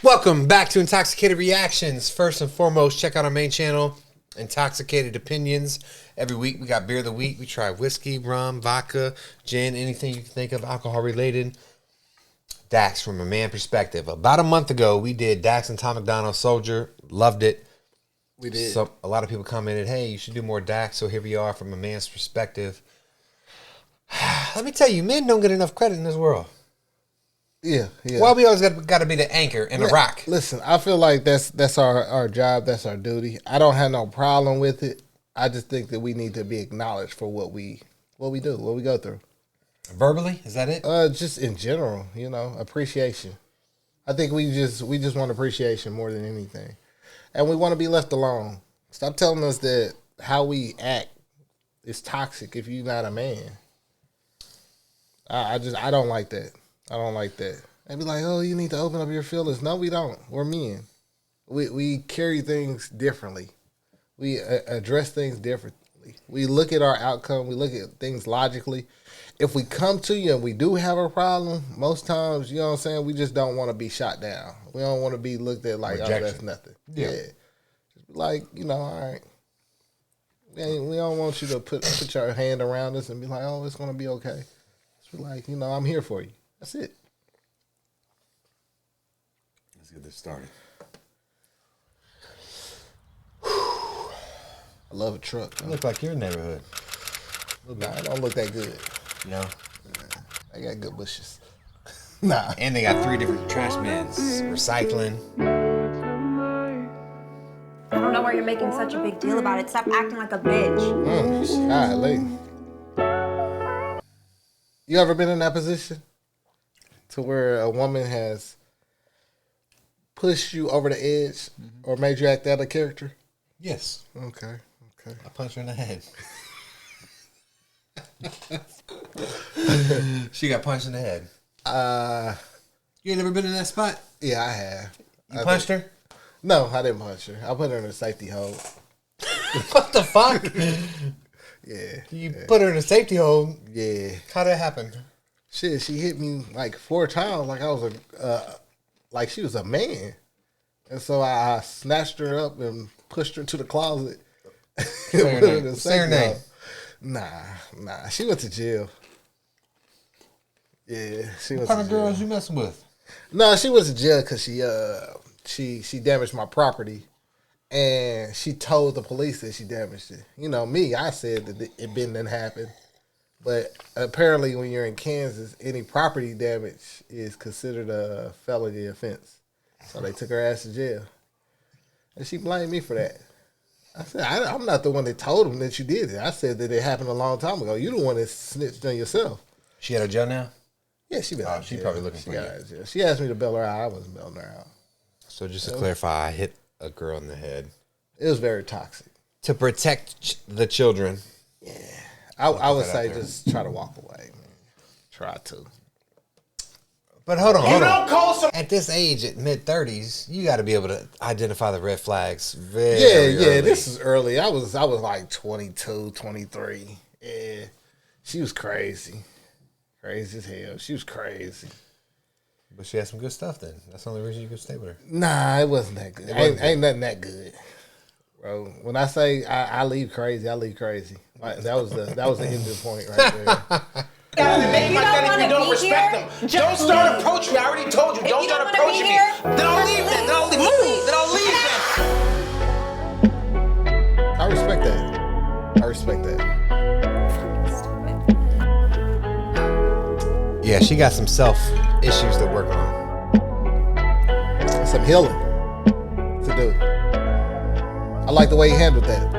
Welcome back to Intoxicated Reactions. First and foremost, check out our main channel, Intoxicated Opinions. Every week we got beer of the week. We try whiskey, rum, vodka, gin, anything you can think of alcohol related. Dax from a man perspective. About a month ago, we did Dax and Tom McDonald Soldier. Loved it. We did. So a lot of people commented, hey, you should do more Dax. So here we are from a man's perspective. Let me tell you, men don't get enough credit in this world. Yeah. Well, we always got to be the anchor and the rock. Listen, I feel like that's our job. That's our duty. I don't have no problem with it. I just think that we need to be acknowledged for what we do, what we go through. Verbally, is that it? Just in general, appreciation. I think we just want appreciation more than anything, and we want to be left alone. Stop telling us that how we act is toxic if you're not a man. I don't like that. I don't like that. They be like, oh, you need to open up your feelings. No, we don't. We're men. We carry things differently. We address things differently. We look at our outcome. We look at things logically. If we come to you and we do have a problem, most times, you know what I'm saying, we just don't want to be shot down. We don't want to be looked at like, rejection. Oh, that's nothing. Yeah. Just be like, all right. We don't want you to put your hand around us and be like, oh, it's going to be okay. Just be like, I'm here for you. That's it. Let's get this started. I love a truck. You look like your neighborhood. Nah, it don't look that good. No. They got good bushes. Nah. And they got 3 different trash bins. Recycling. I don't know why you're making such a big deal about it. Stop acting like a bitch. Golly. You ever been in that position? To where a woman has pushed you over the edge or made you act out of character? Yes. Okay. I punched her in the head. She got punched in the head. You ain't never been in that spot? Yeah, I have. You punched her? No, I didn't punch her. I put her in a safety hold. What the fuck? Yeah. You put her in a safety hold? Yeah. How'd that happen? Shit, she hit me like 4 times like I was like she was a man. And so I snatched her up and pushed her to the closet. Say her name. Nah. She went to jail. Yeah, she went to jail. What kind of girls you messing with? No, she went to jail because she damaged my property. And she told the police that she damaged it. Me, I said that it didn't happen. But apparently when you're in Kansas, any property damage is considered a felony offense. So they took her ass to jail. And she blamed me for that. I said, I'm not the one that told them that you did it. I said that it happened a long time ago. You the one that snitched on yourself. She out of jail now? Yeah, she been out of She jail. probably looking for you. She asked me to bail her out. I wasn't bailing her out. So just to clarify, I hit a girl in the head. It was very toxic. To protect the children. Yeah. I would say just try to walk away, man. Try to. But hold on. At this age, at mid-30s, you got to be able to identify the red flags very early. This is early. I was like 22, 23. Yeah. She was crazy. Crazy as hell. She was crazy. But she had some good stuff then. That's the only reason you could stay with her. Nah, it wasn't that good. Ain't nothing that good. Bro, when I say I leave crazy, I leave crazy. Like, that was the ending point right there. If you don't respect them, don't start approaching me. I already told you, don't start approaching me. Then I'll leave them. Then I'll leave. Then I'll leave them. I respect that. Yeah, she got some self issues to work on. Some healing to do. I like the way he handled that.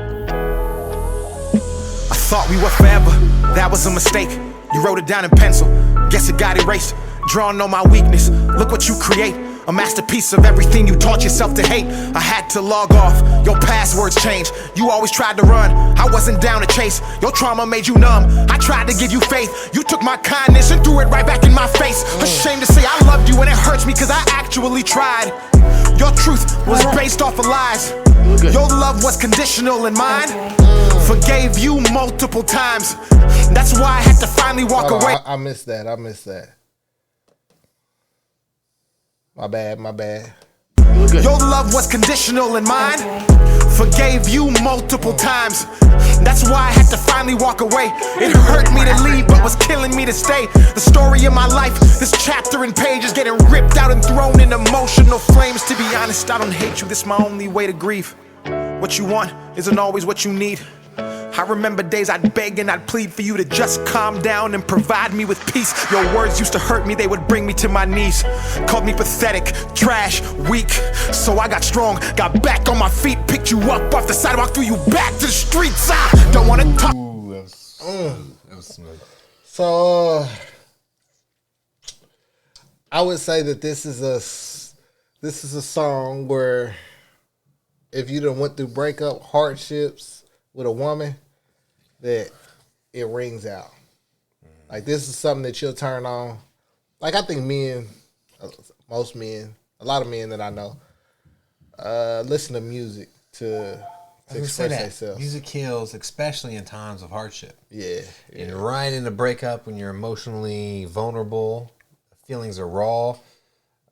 I thought we were forever. That was a mistake. You wrote it down in pencil. Guess it got erased. Drawing on my weakness. Look what you create. A masterpiece of everything you taught yourself to hate. I had to log off. Your passwords changed. You always tried to run. I wasn't down to chase. Your trauma made you numb. I tried to give you faith. You took my kindness and threw it right back in my face. Ashamed to say I loved you and it hurts me cause I actually tried. Your truth was based off of lies. Your love was conditional and mine forgave you multiple times. That's why I had to finally walk away. I missed that. My bad. good. Your love was conditional and mine forgave you multiple times. That's why I had to finally walk away. It hurt me to leave, but was killing me to stay. The story of my life, this chapter and page is getting ripped out and thrown in emotional flames. To be honest, I don't hate you, this my only way to grieve. What you want isn't always what you need. I remember days I'd beg and I'd plead for you to just calm down and provide me with peace. Your words used to hurt me, they would bring me to my knees. Called me pathetic, trash, weak. So I got strong, got back on my feet, picked you up off the sidewalk, threw you back to the streets. I don't wanna talk. Ooh, that was smooth. So I would say that this is a song where if you done went through breakup, hardships with a woman, that it rings out. Like, this is something that you'll turn on. Like, I think most men, a lot of men that I know, listen to music to express themselves. Music heals, especially in times of hardship. Yeah. And right in the breakup, when you're emotionally vulnerable, feelings are raw,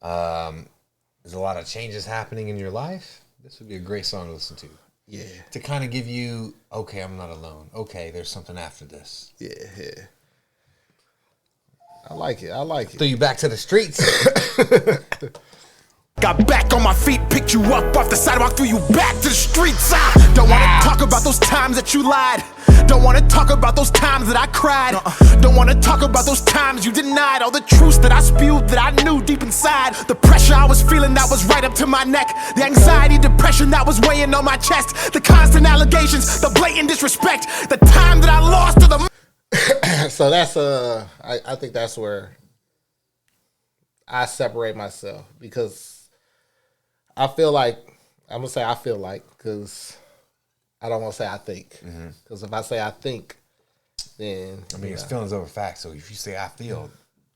there's a lot of changes happening in your life, this would be a great song to listen to. Yeah. To kind of give you, okay, I'm not alone. Okay, there's something after this. Yeah. I like it. Throw you back to the streets. Got back on my feet, picked you up off the sidewalk, threw you back to the streets. I don't wanna talk about those times that you lied. Don't wanna talk about those times that I cried. Don't wanna talk about those times you denied. All the truths that I spewed that I knew deep inside. The pressure I was feeling that was right up to my neck. The anxiety, depression that was weighing on my chest. The constant allegations, the blatant disrespect. The time that I lost to the... So that's I think that's where I separate myself, because I feel like, I'm gonna say I feel like, because I don't want to say I think, because if I say I think, then I mean, it's feelings over facts. So if you say I feel,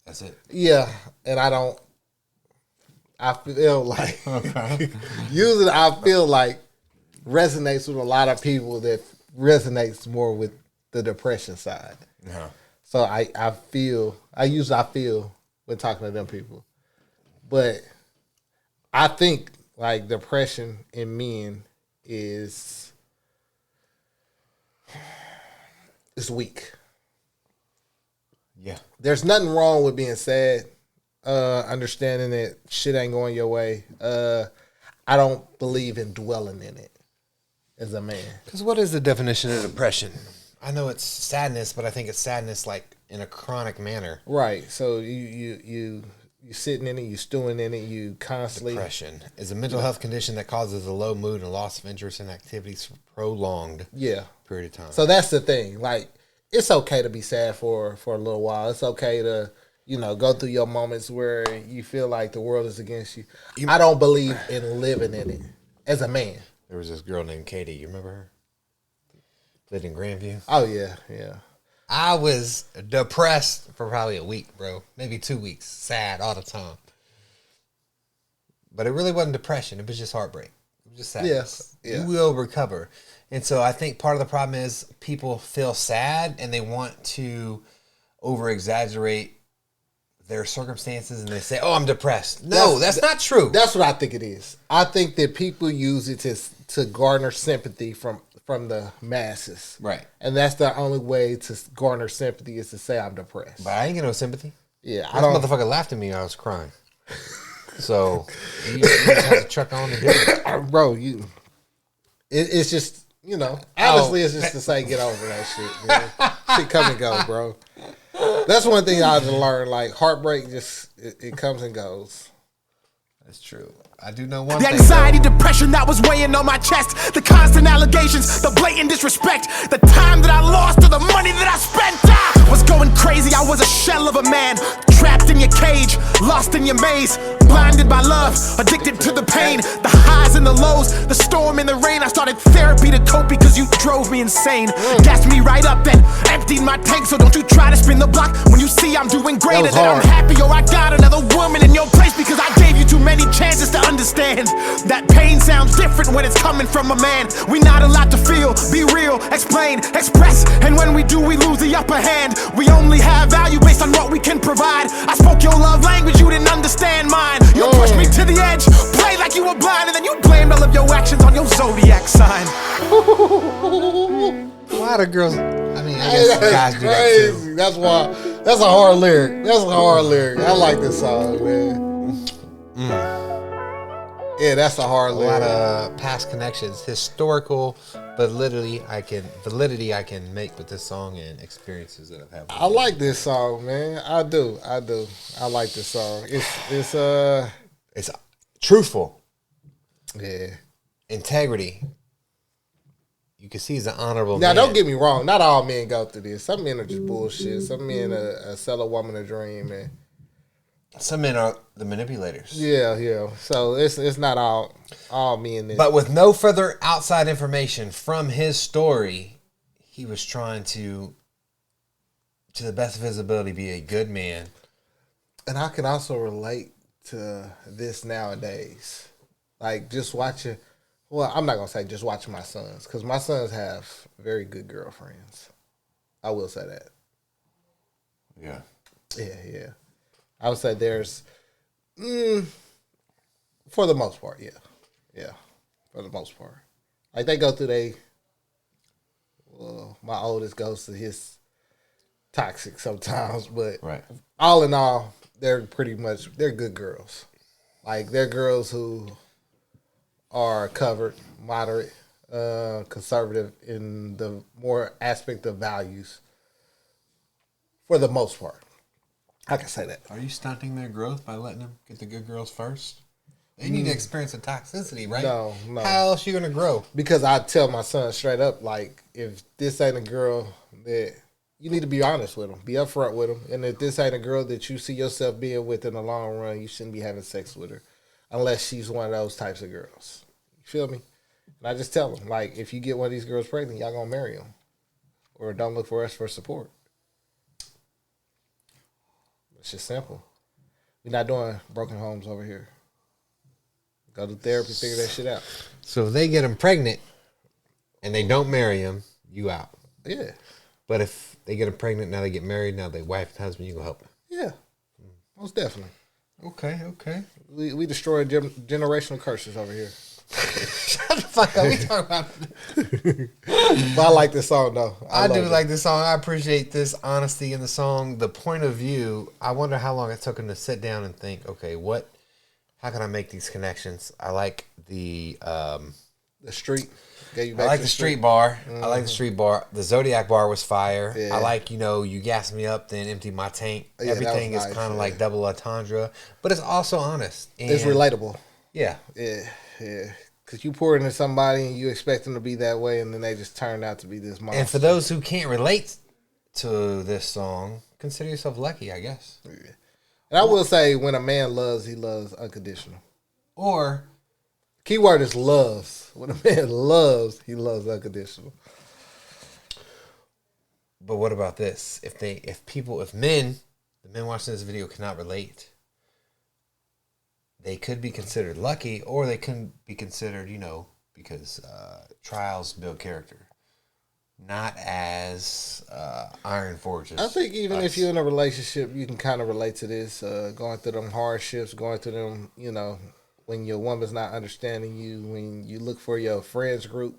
that's it. Yeah, and I feel like usually I feel like resonates with a lot of people that resonates more with the depression side. Uh-huh. So I feel when talking to them people. But I think like depression in men is weak. Yeah. There's nothing wrong with being sad, understanding that shit ain't going your way. I don't believe in dwelling in it as a man. Because what is the definition of depression? I know it's sadness, but I think it's sadness like in a chronic manner. Right. So you sitting in it, you stewing in it, you constantly... Depression is a mental health condition that causes a low mood and loss of interest in activities for prolonged period of time. So that's the thing. Like, it's okay to be sad for a little while. It's okay to, go through your moments where you feel like the world is against you. I don't believe in living in it as a man. There was this girl named Katie. You remember her? Lived in Grandview. Oh, yeah. I was depressed for probably a week, bro. Maybe 2 weeks. Sad all the time. But it really wasn't depression. It was just heartbreak. It was just sadness. Yeah. You will recover. And so I think part of the problem is people feel sad and they want to over-exaggerate their circumstances and they say, oh, I'm depressed. No, that's not true. That's what I think it is. I think that people use it to garner sympathy from the masses. Right. And that's the only way to garner sympathy is to say I'm depressed. But I ain't get no sympathy. Yeah. This motherfucker laughed at me when I was crying. So you just have to truck on and do it. Bro, it's just, honestly, it's just to say get over that shit. Man. Shit come and go, bro. That's one thing I had to learn. Like, heartbreak it comes and goes. That's true. I do know one thing. The anxiety, depression that was weighing on my chest. The constant allegations, the blatant disrespect. The time that I lost to the money that I spent. I was going crazy. I was a shell of a man. Trapped in your cage, lost in your maze. Blinded by love, addicted to the pain. The highs and the lows. blows. The storm and the rain, I started therapy to cope because you drove me insane. Gassed me right up, then emptied my tank. So don't you try to spin the block when you see I'm doing greater. That I'm happy, or I got another woman in your place because I gave you too many chances to understand that pain sounds different when it's coming from a man. We not allowed to feel, be real, explain, express, and when we do, we lose the upper hand. We only have value based on what we can provide. I spoke your love language, you didn't understand mine. You pushed me to the edge, played like you were blind, and then you blamed all of your actions on your zodiac sign. A lot of girls. I mean, I guess guys do that Crazy. too. That's why. That's a hard lyric. That's a hard lyric. I like this song, man. Yeah, that's a hard A lyric. lot of past connections, historical validity I can make with this song and experiences that I've had. I like this song, man. I do. I like this song. It's truthful, Yeah. integrity. You can see he's an honorable Now, man. don't get me wrong. Not all men go through this. Some men are just bullshit. Some men sell a woman a dream, man. Some men are the manipulators. Yeah. So it's not all men. That, But with no further outside information from his story, he was trying to the best of his ability, be a good man. and I can also relate to this nowadays. Like just watching. Well, I'm not gonna say just watching my sons because my sons have very good girlfriends. I will say that. Yeah. Yeah. I would say there's, for the most part, yeah, for the most part. Like they go through my oldest goes to his toxic sometimes, but Right. all in all, they're good girls. Like they're girls who are covered, moderate, conservative in the more aspect of values for the most part. I can say that. Are you stunting their growth by letting them get the good girls first? They need to experience the toxicity, right? No. How else you gonna grow? Because I tell my son straight up, like, if this ain't a girl that you need to be honest with them, be upfront with them, and if this ain't a girl that you see yourself being with in the long run, you shouldn't be having sex with her, unless she's one of those types of girls. You feel me? And I just tell them, like, if you get one of these girls pregnant, y'all gonna marry them, or don't look for us for support. It's just simple. We're not doing broken homes over here. Go to therapy, figure that shit out. So if they get them pregnant and they don't marry him, you out. Yeah. But if they get them pregnant, now they get married, now they wife and husband, you gonna help them. Yeah. Most definitely. Okay. We destroy generational curses over here. Shut the fuck up. We talking about. But I like this song though. I do love it. like this song. I appreciate this honesty in the song. The point of view. I wonder how long it took him to sit down and think. Okay, how can I make these connections? I like the street. Gave you I back like to the street bar. I like the street bar. The Zodiac bar was fire. Yeah. I like, you gassed me up, then empty my tank. Yeah, that Everything was is nice, kind of yeah. like double entendre, but it's also honest. It's And, relatable. Yeah. Yeah. Because you pour into somebody and you expect them to be that way, and then they just turn out to be this monster. And for those who can't relate to this song, consider yourself lucky, I guess. And I will say, when a man loves, he loves unconditional. Or Keyword is loves. When a man loves, he loves unconditional. But what about this? If the men watching this video cannot relate, they could be considered lucky, or they can be considered, because trials build character, not as iron forges. I think even if you're in a relationship, you can kind of relate to this. Going through them hardships, going through them, when your woman's not understanding you, when you look for your friends group.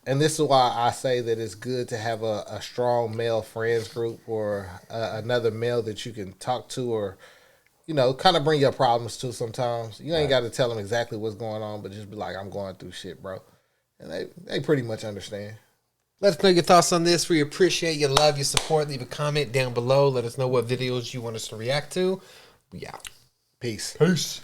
And this is why I say that it's good to have a strong male friends group, or another male that you can talk to, or, kind of bring your problems to sometimes. You ain't got to tell them exactly what's going on, but just be like, I'm going through shit, bro. And they pretty much understand. Let us know your thoughts on this. We appreciate your love, your support. Leave a comment down below. Let us know what videos you want us to react to. We out. Peace. Peace.